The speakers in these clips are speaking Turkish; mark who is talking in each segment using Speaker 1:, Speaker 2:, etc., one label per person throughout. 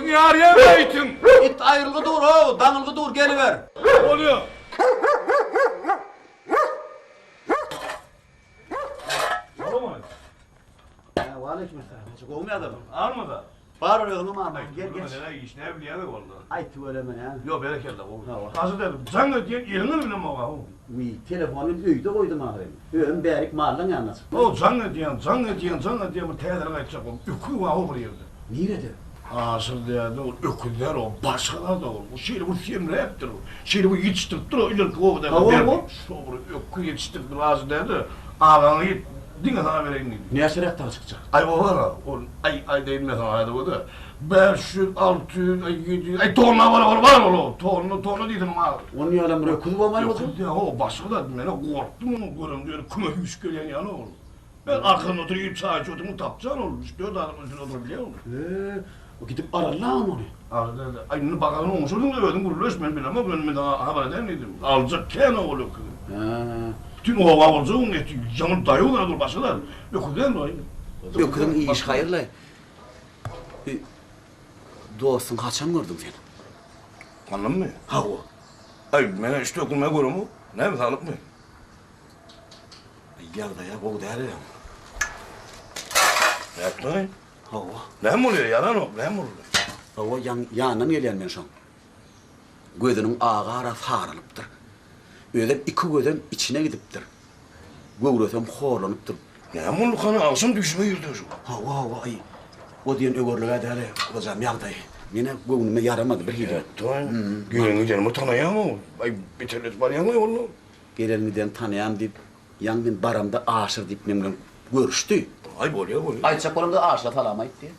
Speaker 1: Niye arayamaydın?
Speaker 2: İt ayrılgı dur o, danılgı dur geliver.
Speaker 1: Ne oluyor?
Speaker 2: Aleykümselam. Çok olmuyor adamım.
Speaker 1: Almadı.
Speaker 2: Bağır oğlum ama. Gel geç.
Speaker 1: Ne iş ne biliyor vallahi.
Speaker 2: Ay tüveleme ya.
Speaker 1: Yok bereketli oğlum.
Speaker 2: Ha,
Speaker 1: Nasıl dedim? Sen de diyen yerine bile mi var?
Speaker 2: Telefonun üyde koydum abi. Öğün berik mahallen yalnız.
Speaker 1: O zannediyen bu teyzeler kaçacak oğlum. Ökü var o buraya.
Speaker 2: Nerede?
Speaker 1: Asıl değerli o öküller o, başkalar da o. Bu filmler heptir o. Bu yetiştirdir o, ileriki o da.
Speaker 2: Hava mı?
Speaker 1: Sonra ökü yetiştirdi lazım derdi. Ağlanı git, dinle sana vereyim dedi.
Speaker 2: Ne yaşaraktan çıkacak?
Speaker 1: Ay o var ha, ay değil mi sana haydi o da. 500, 600, 700, tonla var o. Tonla dedim ha.
Speaker 2: Onun yalan buraya kudu olmalı mı?
Speaker 1: Yok ya o başka da beni korktum onu görüm diyor. Küme yüz gelen yanı olur. Ben arkadan oturup sadece oturup tapacağım olur. 3-4 adam üstüne oturabiliyor olur.
Speaker 2: O gidip ararlar onu.
Speaker 1: Aynı bakalım olmuş oldum da öldüm kuruluş ben bilemem ben daha haber eder miydim? Alacak kene o lökü. Tüm o olacak onun eti canım dayıyorlar dur başkalar. Yok değil mi?
Speaker 2: Yok kızım iyi iş hayırlı. Dostun kaçan gördüm seni.
Speaker 1: Anladın mı?
Speaker 2: Ha o.
Speaker 1: Ay bana işte okulmaya göre mu? Ne mi sağlık mı?
Speaker 2: Yarda ya bu değerli ya.
Speaker 1: Yapma.
Speaker 2: Ha o.
Speaker 1: Ne mi oluyor yalan o? Ne mi oluyor?
Speaker 2: Ha o yanından gelen ben şu an. Gözünün ağı ara sarılıptır. Öyle iki gözün içine gidiptir. Göğrüsem horlanıptır.
Speaker 1: Ne mi oluyor kanı ağzım düşme yürüdü.
Speaker 2: Ha o ay. O diyen ögörlüğe değerli. Hocam yağdayı. Yine göğnüme yaramadı bir hile.
Speaker 1: Tamam. Güvenli canımı tanıyamam o. Ay bir türlü var ya mı oğlum?
Speaker 2: Gelenmiden tanıyan deyip, yangın baramda aşır deyip benimle görüştü.
Speaker 1: Ay boluyor.
Speaker 2: Ayçak baramda aşıra talamayıp diye.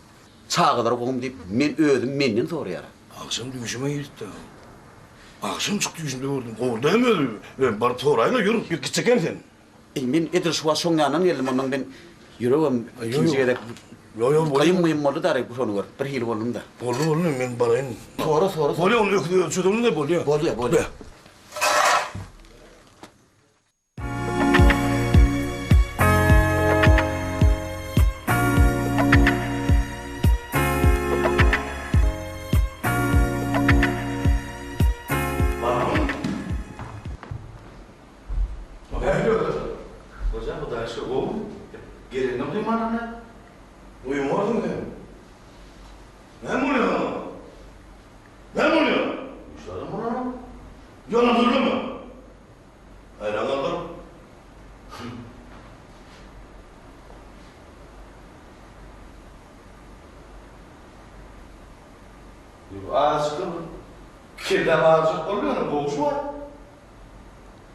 Speaker 2: Çağa kadar okum deyip, men ödüm menden sonra yara.
Speaker 1: Akşam düşüme gitti. Akşam çıktı yüzümde gördüm. Orada mı öldü? Ben bana torayla yürü. Gidecek sen.
Speaker 2: Ben edir şu an son yanından geldim ondan ben yürüyorum. Kimseye de
Speaker 1: Yo
Speaker 2: kayın mıyım oldu da arayıp sonu var. Bir hil oldum da.
Speaker 1: Bolu ben barayım.
Speaker 2: Sonra.
Speaker 1: Boluyor onu yok. Çödümün de boluyor.
Speaker 2: Boluyor.
Speaker 1: Hocam bu da şey o. Gelinden duymadın ne? Uyumadın mı? Ne mi oluyor? Ne mi oluyor?
Speaker 2: Uşadım bunu.
Speaker 1: Yanadırlı mı? Hayran kaldım.
Speaker 2: Aşkım. Kirden aşık oluyor mu? Boğuş var.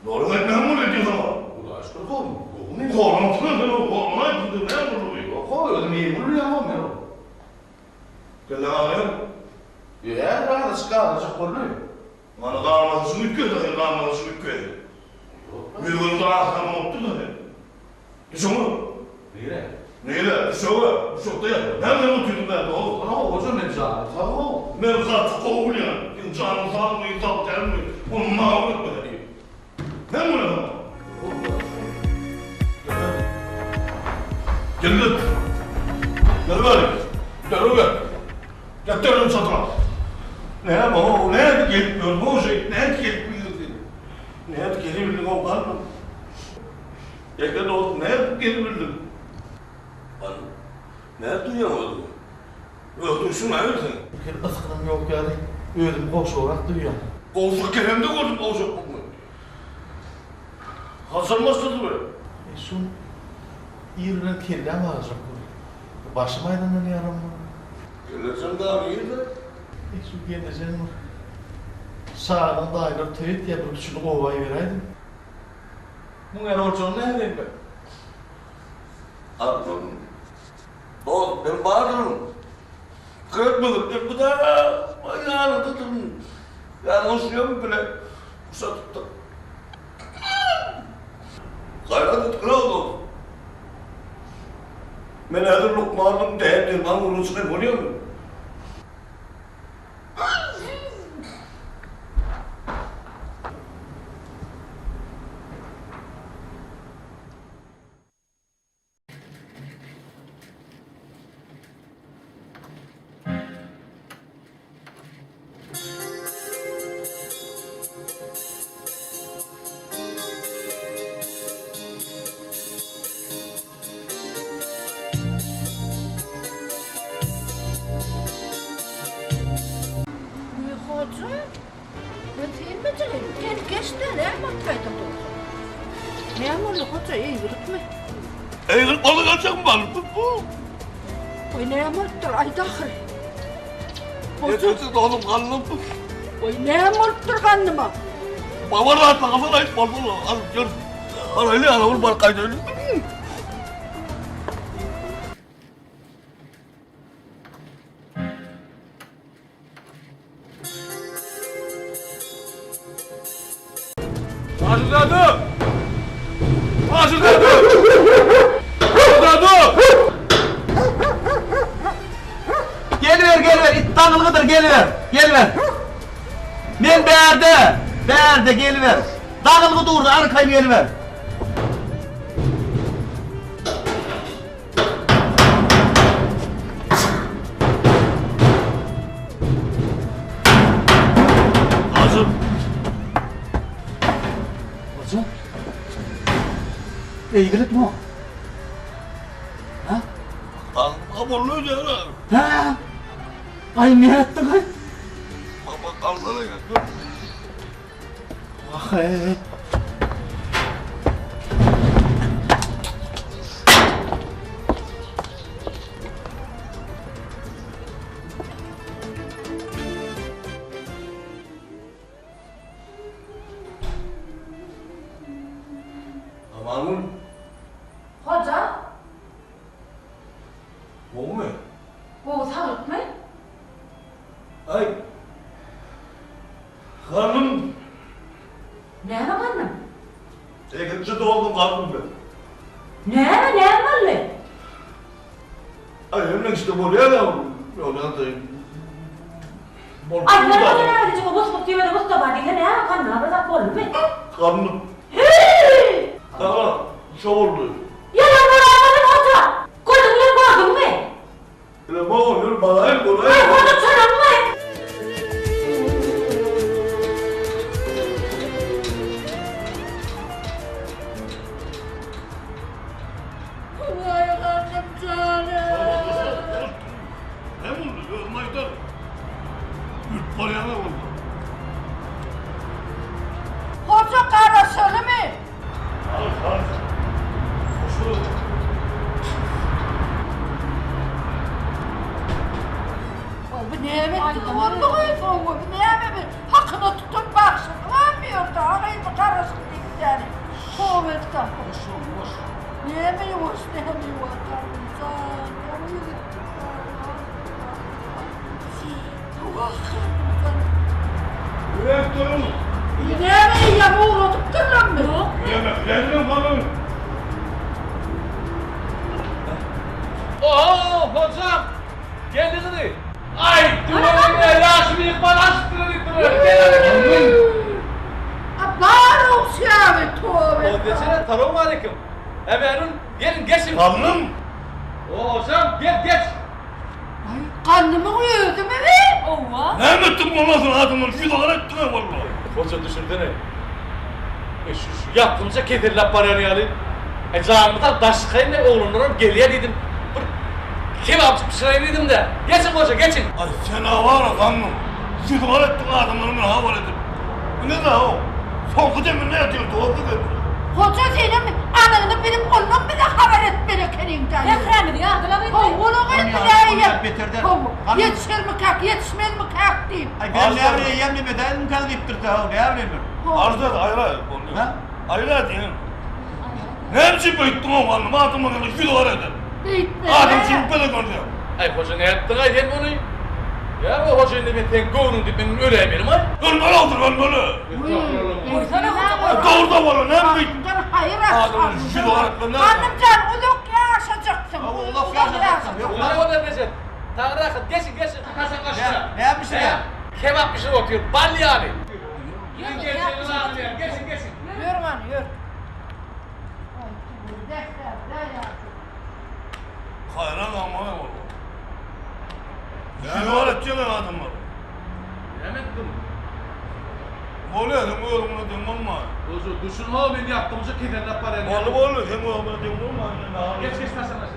Speaker 1: Doğru mu? Ne mi oluyor diyor ama?
Speaker 2: Bu da aşkım kol mu? Kol mu?
Speaker 1: Korantını ben o korana yapıldı. Ne oluyor?
Speaker 2: Yok o ödüm iyi buluyor ama ben o.
Speaker 1: Gel ağrıyor.
Speaker 2: Ya ben de çıkaracak oluyor.
Speaker 1: Bana dağılması mümkün de dağılması mümkün. Mühür dağılması mümkün de. Hiç onu. Neyle? Hiç onu. Hiç onu. Nereden oturdun ben de oğlum?
Speaker 2: Ana hocam ne canı? Tamam.
Speaker 1: Ben zaten kovuluyor. Canım sağlığı insan termiyor. Onu mağlup etmeden iyi. Ne bu ne? Gel gel. Gel bari. Gel. Getirdim satına. Ne bu? Ne gelmiyor bu şey? Ne gelmiyor? Ne gelebildim o var mı? Gel oğlum ne gelebildim? Ne duyamadım? Öldürsün hayırdır?
Speaker 3: Bir ıskınım yok yani. Ödüm boş olarak duyuyorum.
Speaker 1: Kovuşuk keremde gördüm kovuşuk mu? Hazırmasınız mı?
Speaker 3: Şun iyirinden kirden varacak bu. Başım aydınlanıyor yaram var.
Speaker 1: Gelirsen daha iyi de.
Speaker 3: Şu geleceğim var. Sağdan dayılar teyit yapıp şunu kovayı vereydim. Bu yani orçanı ne edeyim ben?
Speaker 1: Anladım. Oğlum ben bağırırım. Kırpmadım. Bu da ayağını tutun. Yani hoşluyor mu bile? Kuşa tuttu. Gayret et kral oğlum. Ben her lokma aldım değerli. Ben vurulsuna konuyor mu?
Speaker 4: Hoca, ben filmciyim. Gel geçti, ne yapmaktaydım doğru? Memurluk hoca iyi yürütme.
Speaker 1: Eğer balık alacak mı balık?
Speaker 4: Oy ne yamurttur, ay dahil.
Speaker 1: Yetersiz oğlum kanlım.
Speaker 4: Oy ne yamurttur kanlıma.
Speaker 1: Babanla atla kafana ait balık al gör. Arayla ara vur balık kaydırır. Hazırladım. Hazırladım. Hazırladım.
Speaker 2: Geliver, it tanılgıdır, geliver. Men berde, geliver. Tanılgı durdu, arkayı geliver.
Speaker 1: Hazır.
Speaker 2: Hocam, ilgilik mi o? Ha?
Speaker 1: Abollu ya.
Speaker 2: Ha? Ay ne ettin ay?
Speaker 1: Baba kalsana ya.
Speaker 2: Ah evet.
Speaker 1: Amanın.
Speaker 4: Hoca,
Speaker 1: O mu?
Speaker 4: bu sağlık mı?
Speaker 1: Ay. Karnım.
Speaker 4: Ne kanım?
Speaker 1: Ekimci doğdum karnım ben.
Speaker 4: Ne var?
Speaker 1: Ay hemen işte buraya da. Oraya da.
Speaker 4: Ay ne var diyeceğim, o bozuk diye böyle Mustafa diye ne var kanım? Bırak bol mu?
Speaker 1: Karnım. Tamam. Çok oldu.
Speaker 4: Ya lan bırakmadın hoca. Gördün mü?
Speaker 1: Ne bu oluyor? Bana hep oraya.
Speaker 4: Ay hoca çorap mı? Vay karnım canım.
Speaker 1: Ne oldu? Maydan. Üç parayana oldu.
Speaker 4: Hoca karasını mı?
Speaker 1: Al. Koşu.
Speaker 4: Bu neye mi? Var mı koyduğum bu? Neye mi? Hakkını tutup baksın. Olmuyor da arayı da karasını değil yani. Tövbe estağfurullah. Neye mi yavaş, neye mi yavaş?
Speaker 1: Üret durun.
Speaker 4: Neye mi yama uğradık lan mı? Yok.
Speaker 1: Yemeklerini falan.
Speaker 5: Oo hocam! Geldiniz. Ay duvarına yaşımı yıkman astırır. Gel
Speaker 4: Var olsun abi tövbe.
Speaker 5: hadi. Geçene tarım aleyküm. Efendim gelin geçin.
Speaker 1: Karnım.
Speaker 5: Oo hocam geç.
Speaker 4: Ay karnımı uyuyordum evet. Ova.
Speaker 1: Ne ettim olmasın adamın? Yüz olarak ettim vallahi.
Speaker 5: Hoca düşündü ne? Şu yaptığımıza kedirler paranı yani. Canımda daşkayın ne oğlunlarım geliye dedim. Kim yapacak bir şey dedim de. Geçin hoca geçin.
Speaker 1: Ay sen var kanım. Yüz olarak ettim adamlarımı havalı edip. Ne de o? Son kıdemir ne yatıyor? Doğru dedi.
Speaker 4: Hoca senin ananı benim oğlum bir de haber et beni kerimden. Ne kremi ya? Bunu ben ya. Yetişir mi kalk, yetişmez mi kalk diyeyim.
Speaker 2: Ay ben ne yapayım, yemli bedel mi kaldı iptir daha, ne yapayım ben?
Speaker 1: Arda ayrı.
Speaker 2: Ha?
Speaker 1: Ayrı diyeyim. Ne biçim büyüttün o kanım? Adamın yüz olarak edip.
Speaker 4: Bitme.
Speaker 1: Adam şimdi böyle gördüm.
Speaker 5: Ay hoca ne yaptın ay hem onu? Ya bu hocanın da ben gonun dibinin öyle eminim ay.
Speaker 1: Ölmeli oldu ölmeli. Doğru var ne büyüttün?
Speaker 4: Hayır
Speaker 1: Adamın yüz olarak ben ne yapayım?
Speaker 4: Hanımcan uluk yaşayacaksın.
Speaker 2: Uluk yaşayacaksın, yok.
Speaker 5: Ulan o da Recep. Tanrı akıl geçin. Kasa kaşına.
Speaker 2: Ne yapmışsın ya?
Speaker 5: Kebap pişirip oturuyor. Bal yani. Geçin geçin.
Speaker 4: Yürü lan yürü.
Speaker 1: Hayran ama ne oldu? Yüz olarak diyorlar adamlar.
Speaker 5: Yemedim.
Speaker 1: Böyle adam bu yorumunu dinlemem mi?
Speaker 5: Hoca düşünme o ben yaptığımızı kederler parayı.
Speaker 1: Vallahi böyle hem o ama dinlemem mi?
Speaker 5: Geç taşına.